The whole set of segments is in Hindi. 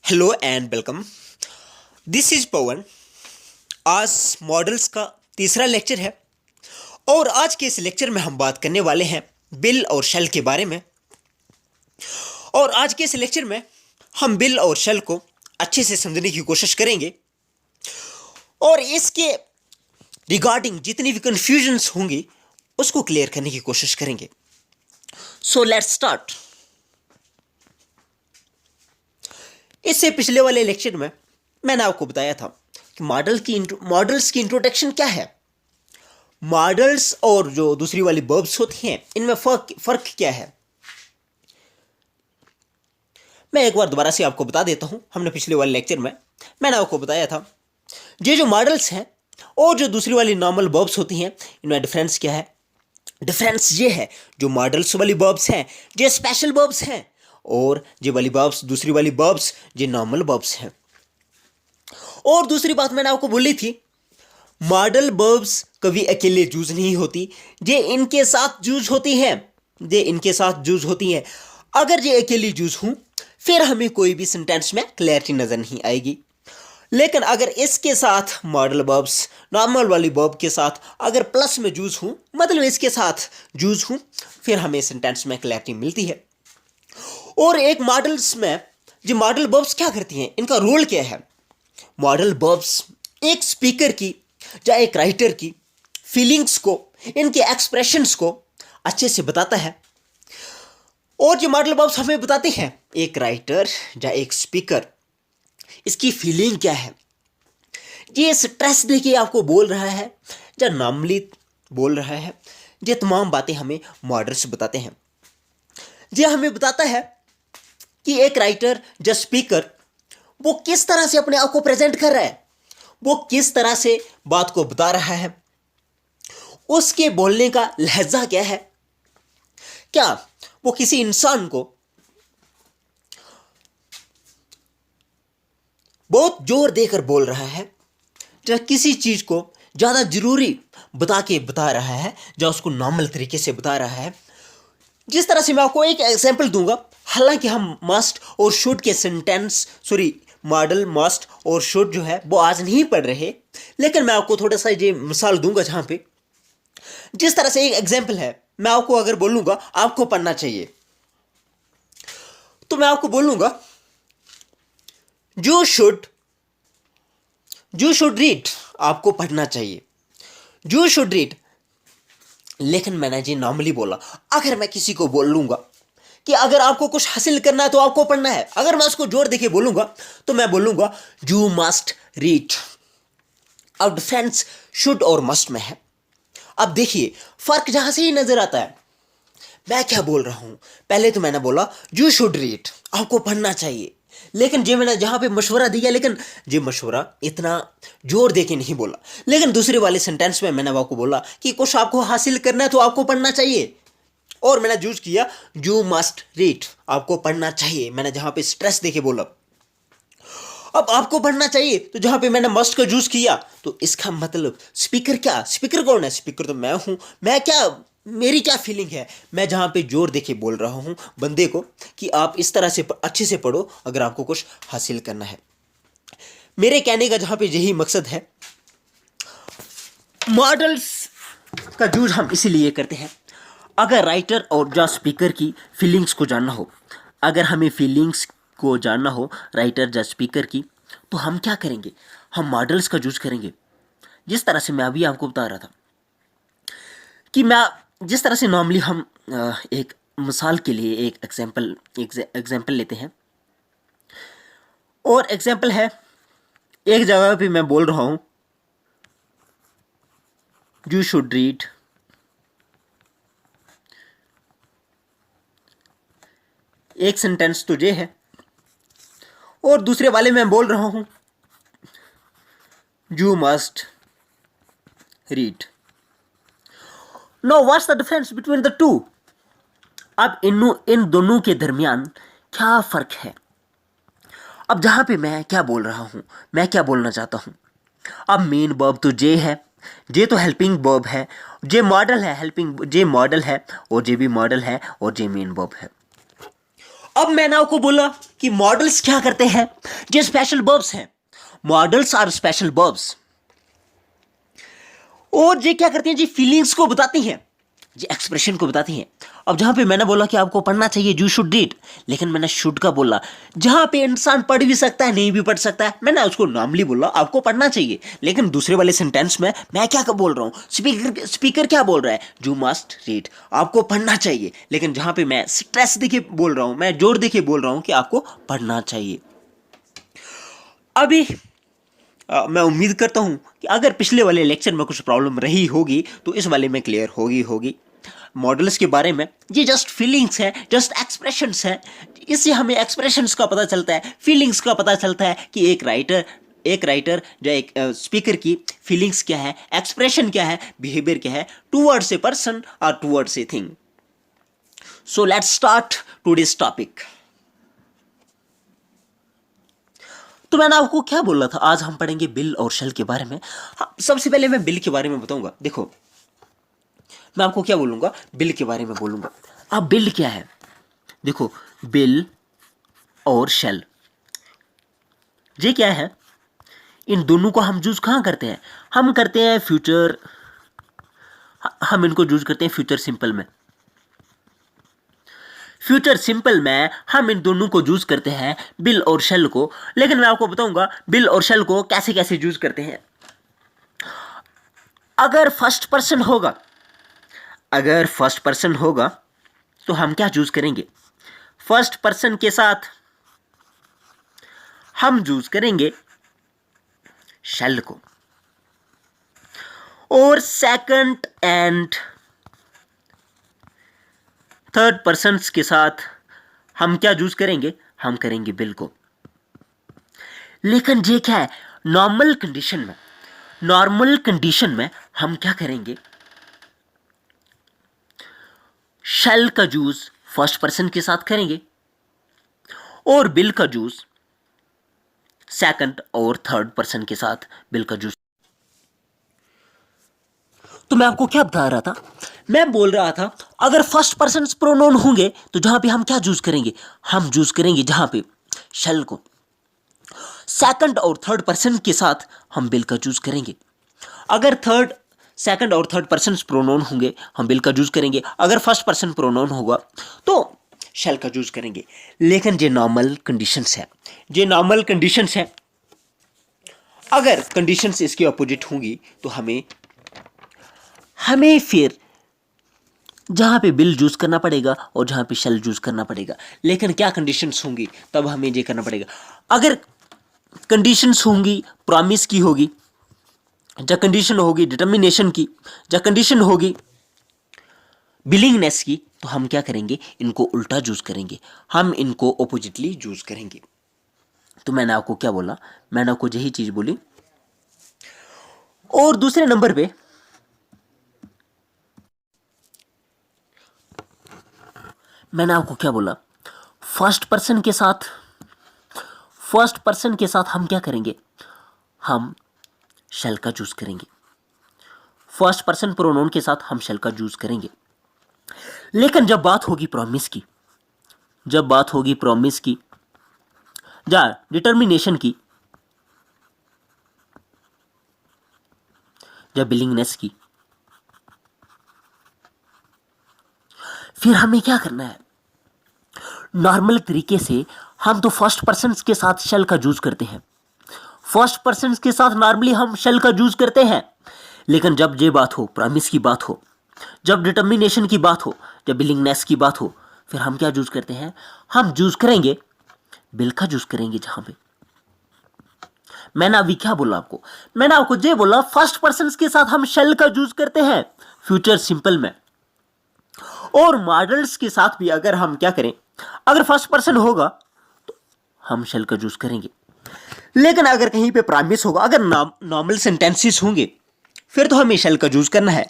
Hello and welcome. This is Pawan. आज मॉडल्स का तीसरा लेक्चर है और आज के इस लेक्चर में हम बात करने वाले हैं बिल और शेल के बारे में। और आज के इस लेक्चर में हम बिल और शेल को अच्छे से समझने की कोशिश करेंगे और इसके रिगार्डिंग जितनी भी कन्फ्यूजन्स होंगी उसको क्लियर करने की कोशिश करेंगे। So let's start. इससे पिछले वाले लेक्चर में मैंने आपको बताया था कि मॉडल्स की इंट्रोडक्शन क्या है, मॉडल्स और जो दूसरी वाली वर्ब्स होती हैं इनमें फर्क क्या है। मैं एक बार दोबारा से आपको बता देता हूं। हमने पिछले वाले लेक्चर में मैंने आपको बताया था ये जो मॉडल्स हैं और जो दूसरी वाली नॉर्मल वर्ब्स होती हैं इनमें डिफरेंस क्या है। डिफरेंस ये है जो मॉडल्स वाली वर्ब्स हैं ये स्पेशल वर्ब्स हैं और ये वाली वर्ब्स दूसरी वाली वर्ब्स ये नॉर्मल वर्ब्स हैं। और दूसरी बात मैंने आपको बोली थी मॉडल वर्ब्स कभी अकेले यूज नहीं होती, ये इनके साथ यूज होती हैं, ये इनके साथ यूज होती हैं। अगर ये अकेली यूज हूं फिर हमें कोई भी सेंटेंस में क्लैरिटी नजर नहीं आएगी, लेकिन अगर इसके साथ मॉडल वर्ब्स नॉर्मल वाली वर्ब के साथ अगर प्लस में यूज हूं मतलब इसके साथ यूज हूं फिर हमें सेंटेंस में क्लैरिटी मिलती है। और एक मॉडल्स में जो मॉडल वर्ब्स क्या करती हैं, इनका रोल क्या है। मॉडल वर्ब्स एक स्पीकर की या एक राइटर की फीलिंग्स को, इनके एक्सप्रेशंस को अच्छे से बताता है। और जो मॉडल वर्ब्स हमें बताते हैं एक राइटर या एक स्पीकर इसकी फीलिंग क्या है, ये स्ट्रेस देके आपको बोल रहा है या नॉर्मली बोल रहा है, ये तमाम बातें हमें मॉडल्स बताते हैं। ये हमें बताता है कि एक राइटर या स्पीकर वो किस तरह से अपने आप को प्रेजेंट कर रहा है, वो किस तरह से बात को बता रहा है, उसके बोलने का लहजा क्या है, क्या वो किसी इंसान को बहुत जोर देकर बोल रहा है या किसी चीज को ज्यादा जरूरी बता रहा है या उसको नॉर्मल तरीके से बता रहा है। जिस तरह से मैं आपको एक एग्जांपल दूंगा, हालांकि हम मस्ट और शुड के सेंटेंस मॉडल मस्ट और शुड जो है वो आज नहीं पढ़ रहे, लेकिन मैं आपको थोड़ा सा ये मिसाल दूंगा जहां पे जिस तरह से एक एग्जांपल है। मैं आपको अगर बोलूंगा आपको पढ़ना चाहिए तो मैं आपको बोलूंगा यू शुड रीड, आपको पढ़ना चाहिए, यू शुड रीड। लेकिन मैंने जी नॉर्मली बोला। अगर मैं किसी को बोल लूंगा कि अगर आपको कुछ हासिल करना है तो आपको पढ़ना है, अगर मैं उसको जोर देके बोलूंगा तो मैं बोलूंगा यू मस्ट रीड। अब डिफरेंस शुड और मस्ट में है। अब देखिए फर्क जहां से ही नजर आता है। मैं क्या बोल रहा हूं, पहले तो मैंने बोला यू शुड रीड, आपको पढ़ना चाहिए, लेकिन जो मैंने जहां पे मशवरा दिया लेकिन ये मशवरा इतना जोर देके नहीं बोला। लेकिन दूसरे वाले सेंटेंस में मैंने आपको बोला कि कुछ आपको हासिल करना है तो आपको पढ़ना चाहिए, और मैंने यूज किया यू मस्ट रीड, आपको पढ़ना चाहिए, मैंने जहां पे स्ट्रेस देके बोला। अब आपको पढ़ना चाहिए तो जहां पे मैंने मस्ट का यूज किया तो इसका मतलब स्पीकर क्या, स्पीकर कौन है, स्पीकर तो मैं हूं। मैं क्या, मेरी क्या फीलिंग है, मैं जहां पे जोर देके बोल रहा हूं बंदे को कि आप इस तरह से अच्छे से पढ़ो अगर आपको कुछ हासिल करना है। मेरे कहने का जहां पे यही मकसद है। मॉडल्स का यूज हम इसीलिए करते हैं अगर राइटर और या स्पीकर की फीलिंग्स को जानना हो। अगर हमें फीलिंग्स को जानना हो राइटर या स्पीकर की तो हम क्या करेंगे, हम मॉडल्स का यूज करेंगे। जिस तरह से मैं अभी आपको बता रहा था कि मैं जिस तरह से नॉर्मली हम एक मिसाल के लिए एक एग्जाम्पल लेते हैं, और एग्जाम्पल है एक जगह पे मैं बोल रहा हूं यू शुड रीड, एक सेंटेंस तो ये है, और दूसरे वाले में बोल रहा हूं you must read. Know what's the difference between the two. अब इन दोनों के दरमियान क्या फर्क है। अब जहां पे मैं क्या बोल रहा हूं, मैं क्या बोलना चाहता हूं। अब मेन वर्ब तो जे है, जे तो हेल्पिंग वर्ब है, जे मॉडल है, हेल्पिंग जे मॉडल है और जे भी मॉडल है और जे मेन वर्ब है। अब मैंने आपको बोला कि मॉडल्स क्या करते हैं, जो स्पेशल वर्ब्स हैं, मॉडल्स आर स्पेशल वर्ब्स, और ये क्या करते हैं जी, फीलिंग्स को बताती हैं, जी एक्सप्रेशन को बताती हैं। अब जहां पे मैंने बोला कि आपको पढ़ना चाहिए, यू शुड रीड, लेकिन मैंने शुड का बोला, जहां पे इंसान पढ़ भी सकता है, नहीं भी पढ़ सकता है, मैंने उसको नॉर्मली बोला आपको पढ़ना चाहिए। लेकिन दूसरे वाले सेंटेंस में मैं क्या बोल रहा हूं, स्पीकर क्या बोल रहा है, यू मस्ट रीड, आपको पढ़ना चाहिए। लेकिन जहां पे मैं स्ट्रेस देके बोल रहा हूं, मैं जोर देके बोल रहा हूं कि आपको पढ़ना चाहिए। अभी मैं उम्मीद करता हूं कि अगर पिछले वाले लेक्चर में कुछ प्रॉब्लम रही होगी तो इस वाले में क्लियर होगी। मॉडल्स के बारे में, ये जस्ट फीलिंग्स है, जस्ट एक्सप्रेशंस है। इससे हमें एक्सप्रेशंस का पता चलता है, फीलिंग्स का पता चलता है कि एक राइटर या एक स्पीकर की फीलिंग्स क्या है, एक्सप्रेशन क्या है, बिहेवियर क्या है टूवर्ड्स ए पर्सन और towards a thing. So let's start today's topic. तो मैंने आपको क्या बोला था, आज हम पढ़ेंगे बिल और शेल के बारे में। हाँ, सबसे पहले मैं बिल के बारे में बताऊंगा। देखो, मैं आपको क्या बोलूंगा, बिल के बारे में बोलूंगा। अब बिल क्या है, देखो बिल और शेल ये क्या है, इन दोनों को हम यूज कहां करते हैं, हम करते हैं फ्यूचर, हम इनको यूज करते हैं फ्यूचर सिंपल में। फ्यूचर सिंपल में हम इन दोनों को यूज करते हैं, बिल और शेल को। लेकिन मैं आपको बताऊंगा बिल और शेल को कैसे कैसे यूज करते हैं। अगर फर्स्ट पर्सन होगा तो हम क्या यूज करेंगे, फर्स्ट पर्सन के साथ हम यूज करेंगे शेल को, और सेकंड एंड थर्ड पर्सन्स के साथ हम क्या यूज करेंगे, हम करेंगे बिल को। लेकिन ये क्या है, नॉर्मल कंडीशन में हम क्या करेंगे, शेल का यूज फर्स्ट पर्सन के साथ करेंगे और बिल का यूज सेकंड और थर्ड पर्सन के साथ बिल का यूज। तो मैं आपको क्या बता रहा था, मैं बोल रहा था अगर फर्स्ट पर्सन प्रोनाउन होंगे तो जहां पे हम क्या यूज करेंगे, हम यूज करेंगे जहां पे शेल को। सेकंड और थर्ड पर्सन के साथ हम बिल का यूज करेंगे। अगर सेकंड और थर्ड पर्सन प्रोनाउन होंगे हम बिल का यूज करेंगे, अगर फर्स्ट पर्सन प्रोनाउन होगा तो शेल का यूज करेंगे। लेकिन ये नॉर्मल कंडीशंस है, अगर कंडीशंस इसके अपोजिट होंगी तो हमें फिर जहां पे बिल यूज करना पड़ेगा और जहां पे शेल यूज करना पड़ेगा। लेकिन क्या कंडीशंस होंगी तब हमें ये करना पड़ेगा। अगर कंडीशंस होंगी प्रॉमिस की होगी, या कंडीशन होगी डिटर्मिनेशन की, या कंडीशन होगी बिलिंगनेस की, तो हम क्या करेंगे, इनको उल्टा यूज करेंगे, हम इनको ऑपोजिटली यूज करेंगे। तो मैंने आपको क्या बोला, मैंने आपको यही चीज बोली। और दूसरे नंबर पे मैंने आपको क्या बोला, फर्स्ट पर्सन के साथ हम क्या करेंगे, हम शेल का यूज करेंगे। फर्स्ट पर्सन प्रोनाउन के साथ हम शेल का यूज करेंगे। लेकिन जब बात होगी प्रॉमिस की, या डिटर्मिनेशन की, या बिलिंगनेस की, फिर हमें क्या करना है, नॉर्मल तरीके से हम तो फर्स्ट पर्सन के साथ शेल का यूज करते हैं, फर्स्ट पर्सन के साथ नॉर्मली हम शेल का यूज करते हैं। लेकिन जब ये बात हो, प्रॉमिस की बात हो, जब डिटर्मिनेशन की बात हो, जब बिलिंगनेस की बात हो, फिर हम क्या यूज करते हैं, हम यूज करेंगे बिल का यूज करेंगे। जहां पे मैंने अभी क्या बोला आपको, मैंने आपको ये बोला फर्स्ट पर्सन के साथ हम शेल का यूज करते हैं फ्यूचर सिंपल में, और मॉडल्स के साथ भी अगर हम क्या करें, अगर फर्स्ट पर्सन होगा तो हम शेल का यूज करेंगे। लेकिन अगर कहीं पे प्रॉमिस होगा, अगर नॉर्मल सेंटेंसेस होंगे फिर तो हमें शेल का यूज करना है।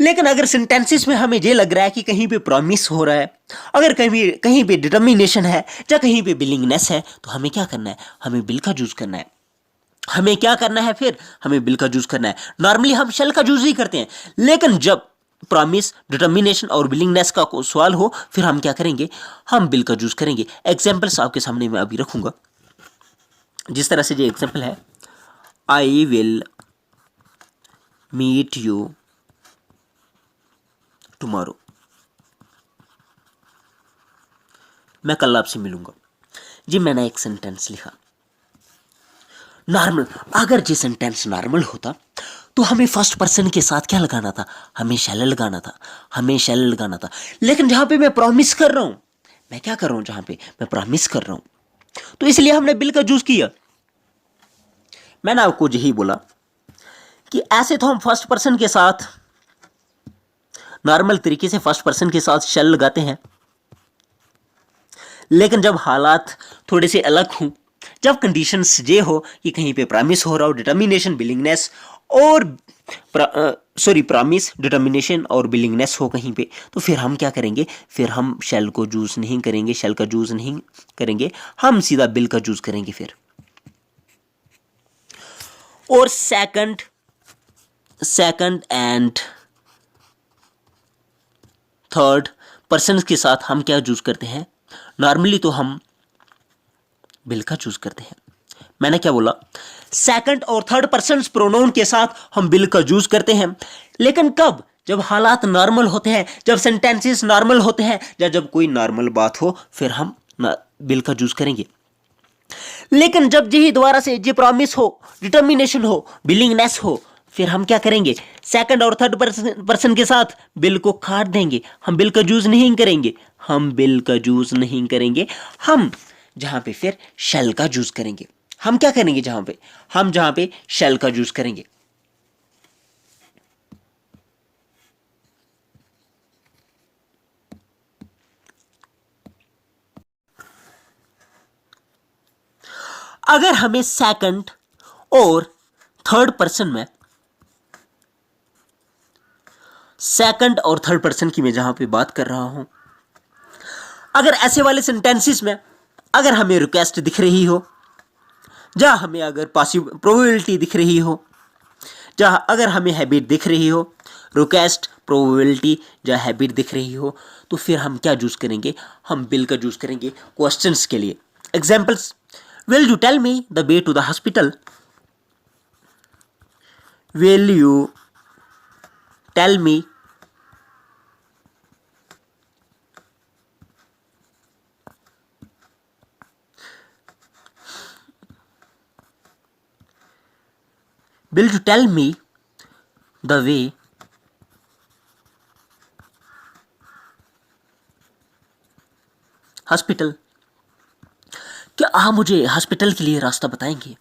लेकिन अगर सेंटेंसेस में हमें ये लग रहा है कि कहीं पे प्रॉमिस हो रहा है, अगर कहीं पे डिटर्मिनेशन है, या कहीं पे बिलिंगनेस है, तो हमें क्या करना है, हमें बिल का यूज करना है। हमें क्या करना है, फिर हमें बिल का यूज करना है। नॉर्मली हम शेल का यूज ही करते हैं, लेकिन जब प्रॉमिस, डिटर्मिनेशन और विलिंगनेस का सवाल हो, फिर हम क्या करेंगे, हम बिल का यूज करेंगे। एग्जाम्पल्स आपके सामने मैं अभी रखूंगा। जिस तरह से ये एग्जाम्पल है, I will meet you tomorrow, मैं कल आपसे मिलूंगा। जी मैंने एक सेंटेंस लिखा नॉर्मल। अगर ये सेंटेंस नॉर्मल होता तो हमें फर्स्ट पर्सन के साथ क्या लगाना था, हमें शैल लगाना था, हमें शैल लगाना था। लेकिन जहां पे मैं प्रॉमिस कर रहा हूं, मैं क्या कर रहा हूं, जहां पे मैं प्रॉमिस कर रहा हूं, तो इसलिए हमने बिल का यूज किया। मैंने आपको यही बोला कि ऐसे तो हम फर्स्ट पर्सन के साथ नॉर्मल तरीके से फर्स्ट पर्सन के साथ शैल लगाते हैं, लेकिन जब हालात थोड़े से अलग हों, जब कंडीशंस ये हो कि कहीं पे प्रॉमिस हो रहा हो, डिटर्मिनेशन, विलिंगनेस और प्रॉमिस, डिटर्मिनेशन और विलिंगनेस हो कहीं पे, तो फिर हम क्या करेंगे, फिर हम शैल को यूज नहीं करेंगे, शैल का यूज नहीं करेंगे, हम सीधा बिल का यूज करेंगे फिर। और सेकंड एंड थर्ड पर्सन के साथ हम क्या यूज करते हैं, नॉर्मली तो हम बिल का चूज करते हैं। मैंने क्या बोला, सेकंड और थर्ड पर्सन प्रोनाउन के साथ हम बिल का यूज करते हैं। लेकिन कब, जब हालात नॉर्मल होते हैं, जब सेंटेंसेस नॉर्मल होते हैं, या जब कोई नॉर्मल बात हो, फिर हम बिल का यूज करेंगे। लेकिन जब यही दोबारा से ये प्रॉमिस हो, डिटर्मिनेशन हो, विलिंगनेस हो, फिर हम क्या करेंगे, सेकंड और थर्ड पर्सन के साथ बिल को काट देंगे, हम बिल का यूज नहीं करेंगे, हम बिल का यूज नहीं करेंगे। हम जहां पे फिर शैल का यूज करेंगे। हम क्या करेंगे, जहां पे शैल का यूज करेंगे। अगर हमें सेकंड और थर्ड पर्सन की मैं जहां पे बात कर रहा हूं, अगर ऐसे वाले सेंटेंसेस में अगर हमें रिक्वेस्ट दिख रही हो, जहां हमें अगर पॉसिबल प्रोबेबिलिटी दिख रही हो, जहां अगर हमें हैबिट दिख रही हो, रिक्वेस्ट, प्रोबेबिलिटी या हैबिट दिख रही हो, तो फिर हम क्या यूज करेंगे, हम बिल का यूज करेंगे क्वेश्चंस के लिए। Examples, will you tell me the way to the hospital, will you tell me will you tell me the way hospital, क्या आप मुझे हॉस्पिटल के लिए रास्ता बताएंगे।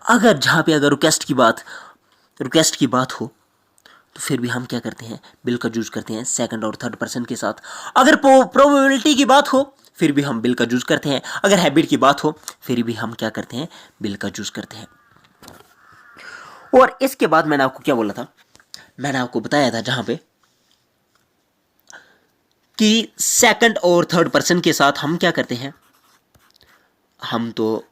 अगर जहां पे अगर रिक्वेस्ट की बात हो, तो फिर भी हम क्या करते हैं, बिल का यूज करते हैं सेकंड और थर्ड पर्सन के साथ। अगर प्रोबेबिलिटी की बात हो, फिर भी हम बिल का यूज करते हैं। अगर हैबिट की बात हो, फिर भी हम क्या करते हैं, बिल का यूज करते हैं। और इसके बाद मैंने आपको क्या बोला था, मैंने आपको बताया था जहां पे कि सेकंड और थर्ड पर्सन के साथ हम क्या करते हैं, हम तो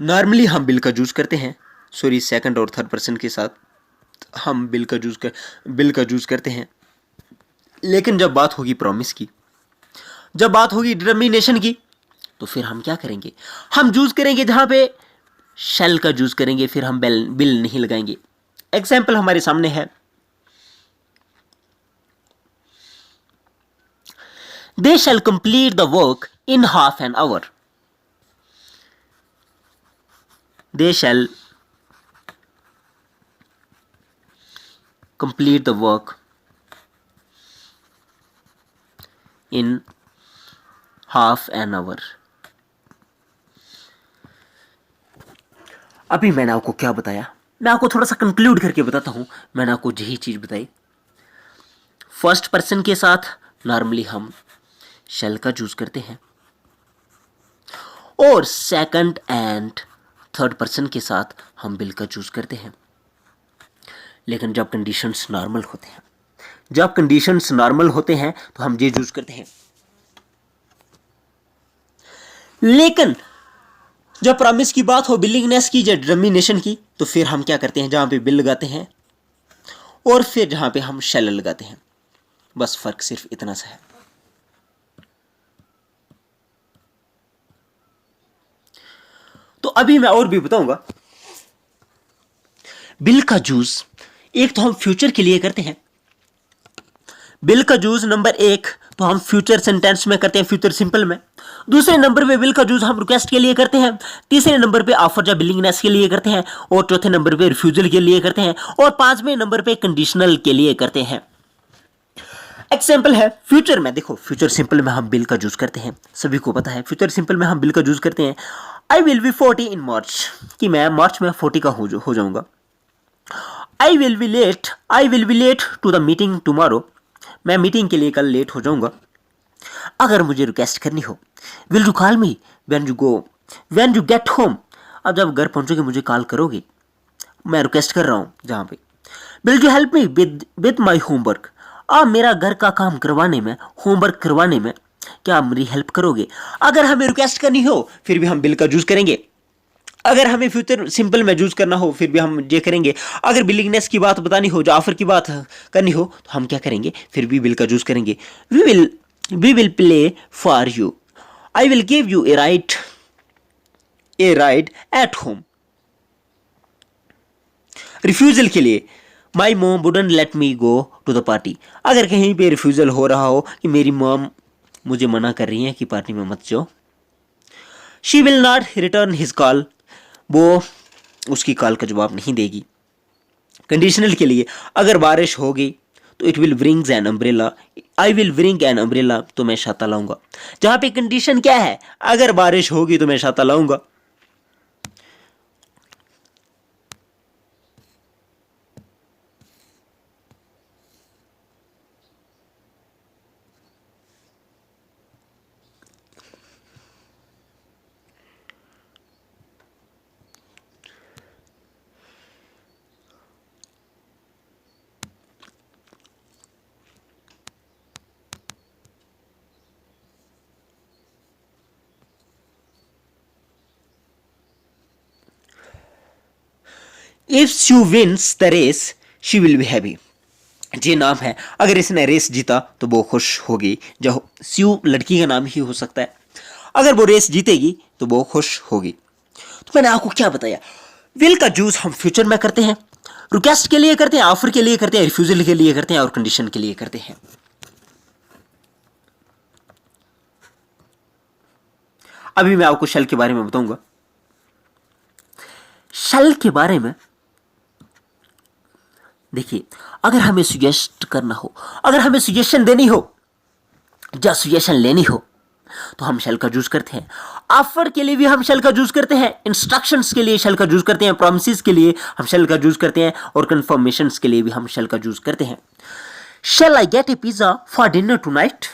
नॉर्मली हम बिल का यूज करते हैं। सेकंड और थर्ड पर्सन के साथ हम बिल का यूज करते हैं। लेकिन जब बात होगी प्रॉमिस की, जब बात होगी डिटर्मिनेशन की, तो फिर हम क्या करेंगे, हम यूज करेंगे जहां पे शैल का यूज करेंगे, फिर हम बिल नहीं लगाएंगे। एग्जाम्पल हमारे सामने है, they shall complete the work in half an hour, they shall complete the work in half an hour. अभी मैंने आपको क्या बताया, मैं आपको थोड़ा सा कंक्लूड करके बताता हूं। मैंने आपको यही चीज बताई, फर्स्ट पर्सन के साथ नॉर्मली हम शैल का यूज करते हैं, और सेकंड एंड थर्ड पर्सन के साथ हम बिल का यूज करते हैं। लेकिन जब कंडीशंस नॉर्मल होते हैं, तो हम ये यूज करते हैं। लेकिन जब प्रॉमिस की बात हो, बिलिंगनेस की या डिटर्मिनेशन की, तो फिर हम क्या करते हैं, जहां पे बिल लगाते हैं और फिर जहां पे हम शैल लगाते हैं। बस फर्क सिर्फ इतना सा है। तो अभी मैं और भी बताऊंगा। बिल का यूज एक तो हम फ्यूचर के लिए करते हैं। बिल का यूज नंबर 1 तो हम फ्यूचर सेंटेंस में करते हैं, फ्यूचर सिंपल में। दूसरे नंबर पे बिल का यूज हम रिक्वेस्ट के लिए करते हैं। तीसरे नंबर पे ऑफर या बिलिंगनेस के लिए करते हैं। और चौथे नंबर पे रिफ्यूजल के लिए करते हैं। और पांचवें नंबर पे कंडीशनल के लिए करते हैं। एग्जाम्पल है फ्यूचर में। देखो फ्यूचर सिंपल में हम बिल का यूज करते हैं, सभी को पता है फ्यूचर सिंपल में हम बिल का यूज करते हैं। आई विल बी 40 इन मार्च, कि मैं मार्च में 40 का हो जाऊंगा। I will be late to the meeting tomorrow, मैं मीटिंग के लिए कल लेट हो जाऊंगा। अगर मुझे रिक्वेस्ट करनी हो, will you call me when you get home, अब जब घर पहुंचोगे मुझे कॉल करोगे। मैं रिक्वेस्ट कर रहा हूं जहां पे। Will you help me with my homework, आप मेरा घर का काम करवाने में, होमवर्क करवाने में क्या आप मेरी हेल्प करोगे। अगर हमें रिक्वेस्ट करनी हो फिर भी हम बिल का यूज करेंगे। अगर हमें फ्यूचर सिंपल में यूज करना हो फिर भी हम ये करेंगे। अगर बिलिंगनेस की बात बतानी हो, जो ऑफर की बात करनी हो, तो हम क्या करेंगे, फिर भी बिल का यूज करेंगे। We will play for you, I will give you a ride at home. Refusal के लिए my mom wouldn't let me go to the party, अगर कहीं पे रिफ्यूजल हो रहा हो कि मेरी मॉम मुझे मना कर रही है कि पार्टी में मत जाओ। She will not return his call, वो उसकी कॉल का जवाब नहीं देगी। कंडीशनल के लिए अगर बारिश होगी तो it will brings an umbrella, I will bring an umbrella, तो मैं छाता लाऊंगा। जहां पे कंडीशन क्या है, अगर बारिश होगी तो मैं छाता लाऊंगा। If she wins the race she will be happy, ये नाम है। अगर इसने रेस जीता तो वो खुश होगी। जो स्यू लड़की का नाम ही हो सकता है। अगर वो रेस जीतेगी तो वो खुश होगी। तो मैंने आपको क्या बताया, विल का यूज हम फ्यूचर में करते हैं, रिक्वेस्ट के लिए करते हैं, ऑफर के लिए करते हैं, रिफ्यूजल के लिए करते हैं और कंडीशन के लिए करते हैं। अभी मैं आपको शेल के बारे में बताऊंगा। शेल के बारे में देखिए, अगर हमें सुजेस्ट करना हो, अगर हमें सुजेशन देनी हो या सुजेशन लेनी हो तो हम शेल का यूज करते हैं। ऑफर के लिए भी हम शेल का यूज करते हैं, इंस्ट्रक्शंस के लिए शेल का यूज करते हैं, प्रॉमिसेस के लिए हम शेल का यूज करते हैं और कंफर्मेशंस के लिए भी हम शेल का यूज करते हैं। Shall I get a pizza for dinner tonight,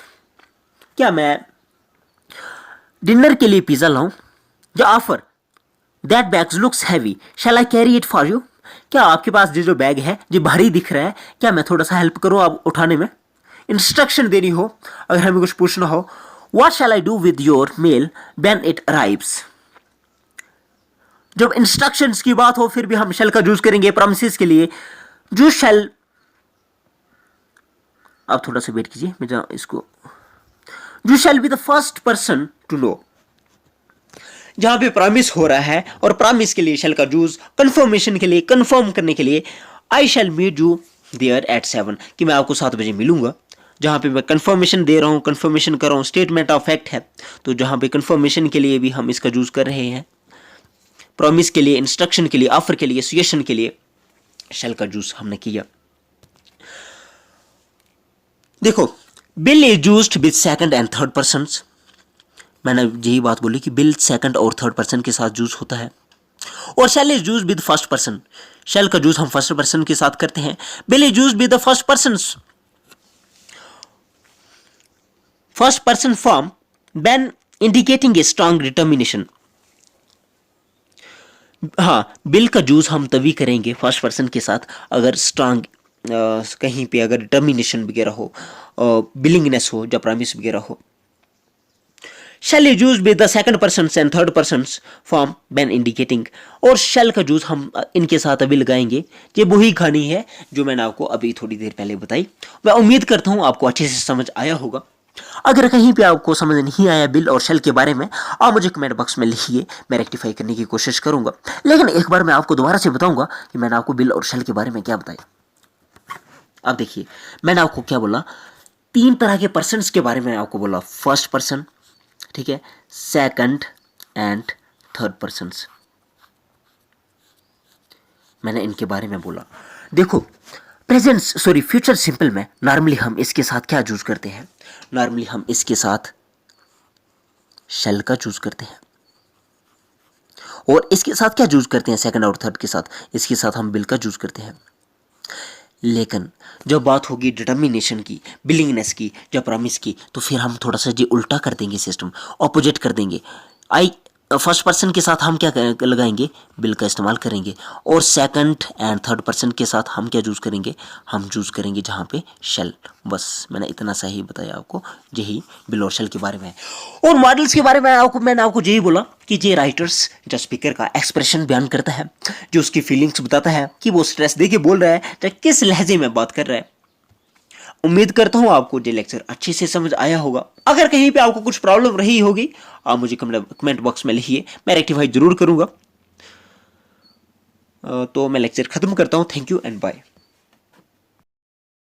क्या मैं डिनर के लिए पिज्जा लाऊं। या offer that bag looks heavy, shall I carry it for you, क्या आपके पास ये जो बैग है ये भारी दिख रहा है, क्या मैं थोड़ा सा हेल्प करूं आप उठाने में। इंस्ट्रक्शन देनी हो, अगर हमें कुछ पूछना हो, what shall I do with your mail when it arrives. जब इंस्ट्रक्शंस की बात हो फिर भी हम शैल का यूज करेंगे। प्रॉमिसेस के लिए यू शैल, आप थोड़ा सा वेट कीजिए, मैं जरा इसको, you shall be the first person to know, जहां पे प्रॉमिस हो रहा है और प्रॉमिस के लिए शैल का यूज, कंफर्मेशन के लिए, कंफर्म करने के लिए I shall meet you there at 7, कि मैं आपको 7 बजे मिलूंगा। जहां पे मैं कंफर्मेशन दे रहा हूं, कंफर्मेशन कर रहा हूं, स्टेटमेंट ऑफ फैक्ट है, तो जहां पे कंफर्मेशन के लिए भी हम इसका यूज कर रहे हैं। प्रॉमिस के लिए, इंस्ट्रक्शन के लिए, ऑफर के लिए, सुजेशन के लिए शैल का यूज हमने किया। देखो, will is used with second and third persons, मैंने यही बात बोली कि बिल सेकंड और थर्ड पर्सन के साथ यूज होता है। और shall is use with first person, shall का यूज हम फर्स्ट पर्सन के साथ करते हैं। Will is use with the first person form when indicating a strong determination. हाँ, बिल का यूज हम तभी करेंगे फर्स्ट पर्सन के साथ अगर स्ट्रांग कहीं पे अगर डिटर्मिनेशन वगैरह हो, बिलिंगनेस हो या प्रॉमिस वगैरह हो। Shall is use with the second person and third person form when indicating. और शेल का यूज हम इनके साथ अभी लगाएंगे। ये वही कहानी है जो मैंने आपको अभी थोड़ी देर पहले बताई। मैं उम्मीद करता हूं आपको अच्छे से समझ आया होगा। अगर कहीं पे आपको समझ नहीं आया बिल और शेल के बारे में, आप मुझे कमेंट बॉक्स में लिखिए, मैं रेक्टिफाई करने की कोशिश करूंगा। लेकिन एक बार मैं आपको दोबारा से बताऊंगा कि मैंने आपको बिल और शेल के बारे में क्या बताया। अब देखिए, मैंने आपको क्या बोला, 3 तरह के पर्सन्स के बारे में आपको बोला। फर्स्ट पर्सन, ठीक है, सेकंड एंड थर्ड पर्सन्स, मैंने इनके बारे में बोला। देखो, प्रेजेंट सॉरी फ्यूचर सिंपल में नॉर्मली हम इसके साथ क्या चूज करते हैं, नॉर्मली हम इसके साथ शेल का चूज करते हैं। और इसके साथ क्या चूज करते हैं, सेकंड और थर्ड के साथ, इसके साथ हम बिल का चूज करते हैं। लेकिन जब बात होगी डिटर्मिनेशन की, बिलिंगनेस की, या प्रॉमिस की, तो फिर हम थोड़ा सा जी उल्टा कर देंगे, सिस्टम ऑपोजिट कर देंगे। आई फर्स्ट पर्सन के साथ हम क्या लगाएंगे, बिल का इस्तेमाल करेंगे। और सेकंड एंड थर्ड पर्सन के साथ हम क्या चूज करेंगे, हम चूज करेंगे जहाँ पे शेल। बस मैंने इतना सा ही बताया आपको, यही बिल और शेल के बारे में। और मॉडल्स के बारे में मैंने आपको यही बोला कि ये राइटर्स जो स्पीकर का एक्सप्रेशन बयान करता है, जो उसकी फीलिंग्स बताता है कि वो स्ट्रेस दे के बोल रहा है या किस लहजे में बात कर रहा है। उम्मीद करता हूं आपको ये लेक्चर अच्छे से समझ आया होगा। अगर कहीं पे आपको कुछ प्रॉब्लम रही होगी, आप मुझे कमेंट बॉक्स में लिखिए, मैं रेक्टिफाई जरूर करूंगा। तो मैं लेक्चर खत्म करता हूं। Thank you and bye.